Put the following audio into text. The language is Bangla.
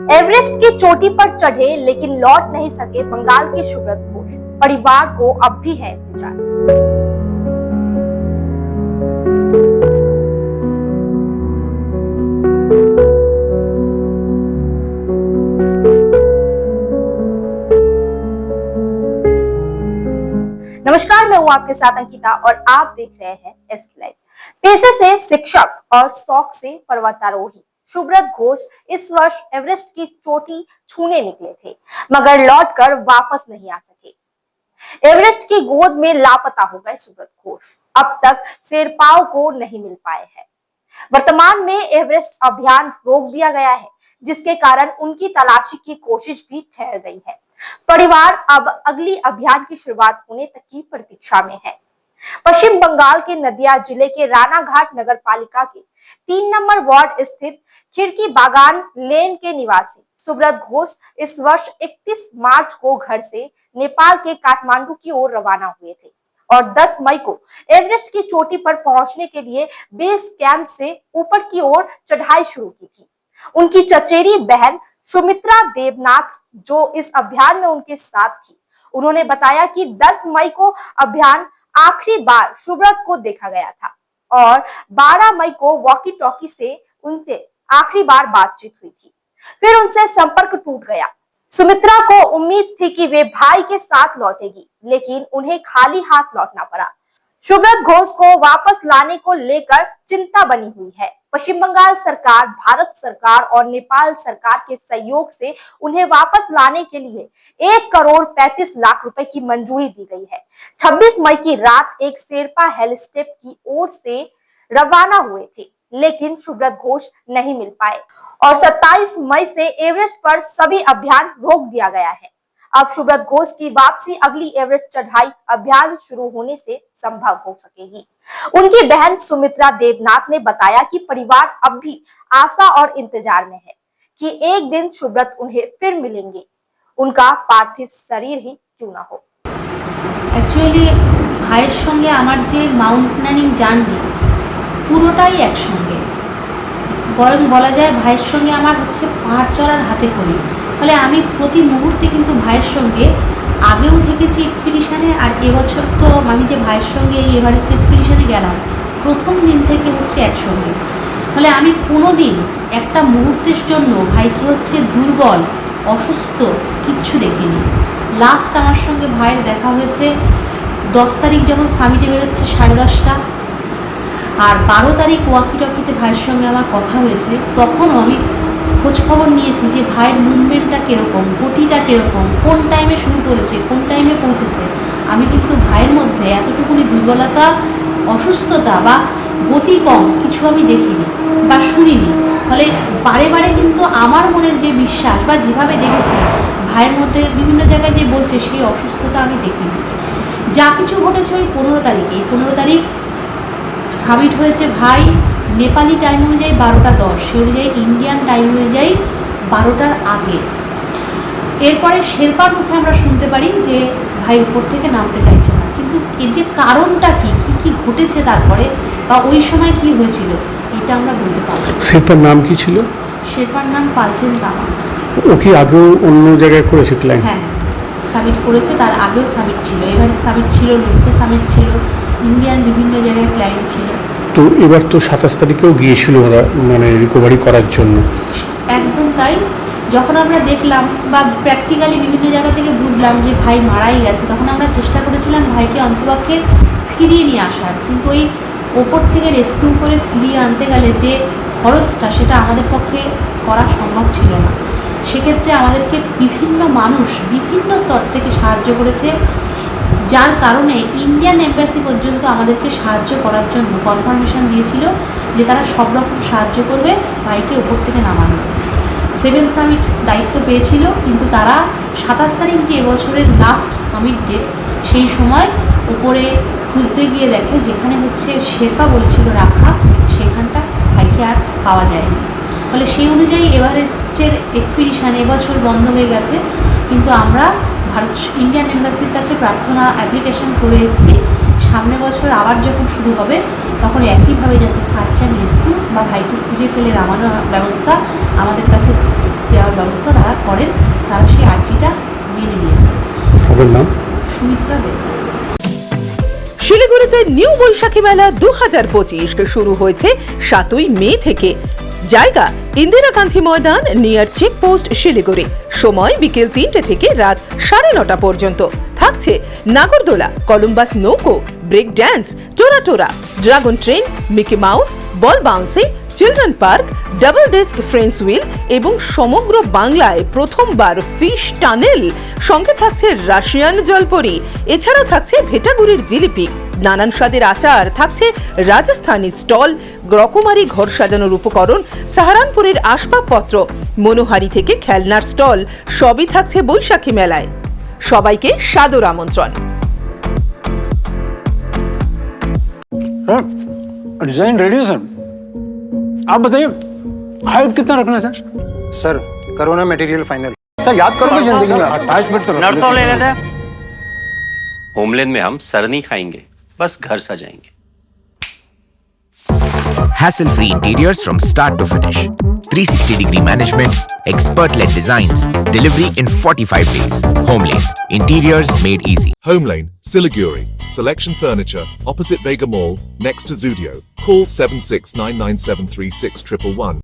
एवरेस्ट की चोटी पर चढ़े लेकिन लौट नहीं सके बंगाल के सुब्रत घोष। परिवार को अब भी है इंतजार। नमस्कार, मैं हूं आपके साथ अंकिता और आप देख रहे हैं एसके लाइव। पेशे से शिक्षक और शौक से पर्वतारोही सुब्रत घोष इस वर्ष एवरेस्ट की चोटी छूने निकले थे, मगर लौटकर वापस नहीं आ सके। एवरेस्ट की गोद में लापता हो गए सुब्रत घोष। अब तक शेरपाओं को नहीं मिल पाए हैं। वर्तमान में एवरेस्ट अभियान रोक दिया गया है, जिसके कारण उनकी तलाशी की कोशिश भी ठहर गई है। परिवार अब अगली अभियान की शुरुआत होने तक की प्रतीक्षा में है। पश्चिम बंगाल के नदिया जिले के रानाघाट नगर पालिका के 3 नंबर वार्ड स्थित खिड़की बागान लेन के निवासी सुब्रत घोष इस वर्ष 31 मार्च को घर से नेपाल के काठमांडू की ओर रवाना हुए थे और 10 मई को एवरेस्ट की चोटी पर पहुंचने के लिए बेस कैंप से ऊपर की ओर चढ़ाई शुरू की थी। उनकी चचेरी बहन सुमित्रा देवनाथ, जो इस अभियान में उनके साथ थी, उन्होंने बताया कि 10 मई को अभियान आखिरी बार सुब्रत को देखा गया था और 12 मई को वॉकी टॉकी से उनसे आखिरी बार बातचीत हुई थी। फिर उनसे संपर्क टूट गया। सुमित्रा को उम्मीद थी कि वे भाई के साथ लौटेगी, लेकिन उन्हें खाली हाथ लौटना पड़ा। सुब्रत घोष को वापस लाने को लेकर चिंता बनी हुई है। पश्चिम बंगाल सरकार, भारत सरकार और नेपाल सरकार के सहयोग से उन्हें वापस लाने के लिए 1,35,00,000 रुपए की मंजूरी दी गई है। 26 मई की रात एक शेरपा हेलिस्टेप की ओर से रवाना हुए थे, लेकिन सुब्रत घोष नहीं मिल पाए और 27 मई से एवरेस्ट पर सभी अभियान रोक दिया गया है। अब सुब्रत घोष की वापसी अगली एवरेस्ट चढ़ाई अभियान शुरू होने से संभव हो सकेगी। उनकी बहन सुमित्रा देवनाथ ने बताया कि परिवार अब भी आशा और इंतजार में है कि एक दिन सुब्रत उन्हें फिर मिलेंगे, उनका पार्थिव शरीर ही क्यों ना हो। एक्चुअली भाइয়ের সঙ্গে আমার যে মাউন্টেনিং জার্নি পুরোটাই একসঙ্গে, বরং বলা যায় ভাইয়ের সঙ্গে আমার হচ্ছে পাহাড় চড়ার হাতে খড়ি। ফলে আমি প্রতি মুহূর্তে কিন্তু ভাইয়ের সঙ্গে আগেও থেকেছি এক্সপিডিশানে, আর এবছর তো আমি যে ভাইয়ের সঙ্গে এই এভারেস্ট এক্সপিডিশানে গেলাম প্রথম দিন থেকে হচ্ছে একসঙ্গে। ফলে আমি কোনো দিন একটা মুহূর্তের জন্য ভাইকে হচ্ছে দুর্বল, অসুস্থ কিচ্ছু দেখিনি। লাস্ট আমার সঙ্গে ভাইয়ের দেখা হয়েছে 10 তারিখ যখন সামিটে বেরোচ্ছে 10:30টা, আর 12 তারিখ ওয়াকি টকিতে ভাইয়ের সঙ্গে আমার কথা হয়েছে। তখনও আমি খোঁজ খবর নিয়েছি যে ভাইয়ের মুভমেন্টটা কীরকম, গতিটা কীরকম, কোন টাইমে শুরু করেছে, কোন টাইমে পৌঁছেছে। আমি কিন্তু ভাইয়ের মধ্যে এতটুকুনি দুর্বলতা, অসুস্থতা বা গতি কম কিছু আমি দেখিনি বা শুনিনি। ফলে বারে বারে কিন্তু আমার মনের যে বিশ্বাস বা যেভাবে দেখেছি ভাইয়ের মধ্যে বিভিন্ন জায়গায় যে বলছে সেই অসুস্থতা আমি দেখিনি। যা কিছু ঘটেছে ওই 15 তারিখে, 15 তারিখ সামিট হয়েছে ভাই নেপালি টাইম অনুযায়ী 12:10, সে অনুযায়ী ইন্ডিয়ান টাইম অনুযায়ী 12টার আগে। এরপরে শেরপার মুখে আমরা শুনতে পারি যে ভাই উপর থেকে নামতে চাইছে না, কিন্তু এর যে কারণটা কি কি ঘটেছে তারপরে বা ওই সময় কি হয়েছিল এটা আমরা বলতে পারবো। শেরপার নাম কি ছিল? শেরপার নাম পালচেন তামা। ও কি আগেও অন্য জায়গায় করেছে ক্লাইম? হ্যাঁ, সামিট করেছে, তার আগেও সামিট ছিল, এভারেস্ট সামিট ছিল, লোকসা সামিট ছিল, ইন্ডিয়ান বিভিন্ন জায়গায় ক্লাইম ছিল। তো এবার তো 27 তারিখেও গিয়েছিল ওরা, মানে রিকভারি করার জন্য। একদম তাই। যখন আমরা দেখলাম বা প্র্যাকটিক্যালি বিভিন্ন জায়গা থেকে বুঝলাম যে ভাই মারাই গেছে, তখন আমরা চেষ্টা করেছিলাম ভাইকে অন্তপক্ষে ফিরিয়ে নিয়ে আসার, কিন্তু ওই ওপর থেকে রেস্কিউ করে ফিরিয়ে আনতে গেলে যে খরচটা সেটা আমাদের পক্ষে করা সম্ভব ছিল না। সেক্ষেত্রে আমাদেরকে বিভিন্ন মানুষ বিভিন্ন স্তর থেকে সাহায্য করেছে, যার কারণে ইন্ডিয়ান এম্বাসি পর্যন্ত আমাদেরকে সাহায্য করার জন্য কনফার্মেশন দিয়েছিল যে তারা সব রকম সাহায্য করবে ভাইকে উপর থেকে নামানো। 7 সামিট দায়িত্ব পেয়েছিল, কিন্তু তারা 27 তারিখ যে এবছরের লাস্ট সামিট ডেট, সেই সময় উপরে খুঁজতে গিয়ে দেখে যেখানে হচ্ছে শেরপা বলেছিল রাখা, সেখানটা ভাইকে আর পাওয়া যায়নি। ফলে সেই অনুযায়ী এভারেস্টের এক্সপিডিশান এবছর বন্ধ হয়ে গেছে, কিন্তু আমরা ভারত ইন্ডিয়ান এম্বাসির কাছে প্রার্থনা অ্যাপ্লিকেশন করে এসেছি সামনের বছর আবার যখন শুরু হবে তখন একইভাবে যাতে সার্চ অ্যান্ড রেস্কিউ বা ভাইকে খুঁজে পেলে নামানোর ব্যবস্থা আমাদের কাছে দেওয়ার ব্যবস্থা তারা করেন, তারা সেই আর্জিটা মেনে নিয়েছে। আপনার নাম? সুমিত্রা দেব। শিলিগুড়িতে নিউ বৈশাখী মেলা 2025 শুরু হয়েছে 7ই মে থেকে। জায়গা ইন্দিরা গান্ধী ময়দান নিয়ার চেকপোস্ট শিলিগুড়ি। সময় বিকেল 3টে থেকে রাত 9:30 পর্যন্ত। থাকছে নাগরদোলা, কলম্বাস নৌকো, ব্রেক ড্যান্স, টোরা, dragon train, Mickey Mouse, ball bouncing, children park, double desk Ferris wheel এবং সমগ্র বাংলায় প্রথমবার ফিশ টানেল। সঙ্গে থাকছে রাশিয়ান জলপরি। এছাড়াও থাকছে ভেটাগুড়ির জিলিপি, নানান স্বাদের আচার, থাকছে রাজস্থানী স্টল, রকমারি ঘর সাজানোর উপকরণ, সাহারানপুরের আসবাবপত্র, মনোহারি থেকে খেলনার স্টল, সবই থাকছে বৈশাখী মেলায়। সবাইকে সাদর আমন্ত্রণ। सर डिजाइन रेडी है सर, आप बताइए हाइट कितना रखना है सर? सर करो ना मटेरियल फाइनल। सर याद करोगे जिंदगी में अटैचमेंट तो नर्सों ले लेते हैं। होमलैंड में हम सर नहीं खाएंगे, बस घर सजाएंगे। Hassle-free interiors from start to finish. 360-degree management, expert-led designs, delivery in 45 days. Homelane, interiors made easy. Homelane, Siliguri. Selection Furniture, opposite Vega Mall, next to Zudio. Call 7699736111.